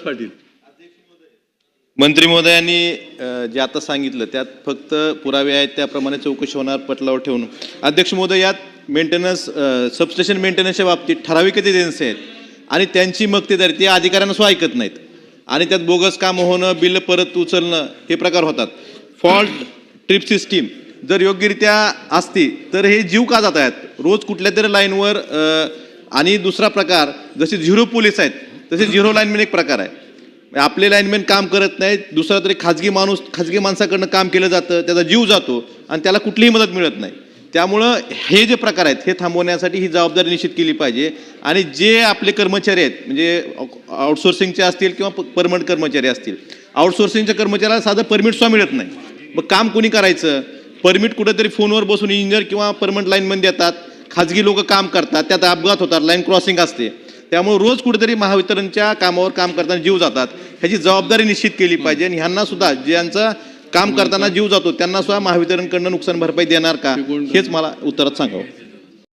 पाटील. मंत्री महोदयांनी जे आता सांगितलं त्यात फक्त पुरावे आहेत त्याप्रमाणे चौकशी होणार पटलावर ठेवून. अध्यक्ष महोदय, यात मेंटेनन्स सबस्टेशन मेंटेनन्सच्या बाबतीत ठराविक एजन्सी आहेत आणि त्यांची मक्तेदारी ते अधिकाऱ्यांना सुद्धा ऐकत नाहीत आणि त्यात बोगस काम होणं, बिल परत उचलणं हे प्रकार होतात. फॉल्ट ट्रिप सिस्टीम जर योग्यरित्या असती तर हे जीव का जात आहेत रोज कुठल्या तरी लाईनवर. आणि दुसरा प्रकार जसे झिरो पोलीस आहेत तसे झिरो लाईनमॅन एक प्रकार आहे. आपले लाईनमॅन काम करत नाहीत, दुसरा तरी खाजगी माणसाकडनं काम केलं जातं, त्याचा जीव जातो आणि त्याला कुठलीही मदत मिळत नाही. त्यामुळं हे जे प्रकार आहेत हे थांबवण्यासाठी ही जबाबदारी निश्चित केली पाहिजे. आणि जे आपले कर्मचारी आहेत म्हणजे आउटसोर्सिंगचे असतील किंवा परमनंट कर्मचारी असतील, आउटसोर्सिंगच्या कर्मचाऱ्याला साधं परमिट सुद्धा मिळत नाही. मग काम कोणी करायचं? परमिट कुठेतरी फोनवर बसून इंजिनियर किंवा परमनंट लाईनमॅन देतात, खाजगी लोक काम करतात, त्यात अपघात होतात, लाईन क्रॉसिंग असते. त्यामुळे रोज कुठेतरी महावितरणच्या कामावर काम करताना जीव जातात. ह्याची जबाबदारी निश्चित केली पाहिजे आणि ह्यांना सुद्धा ज्यांचं काम करताना जीव जातो त्यांना सुद्धा महावितरणकडनं नुकसान भरपाई देणार का हेच मला उत्तरात सांगावं.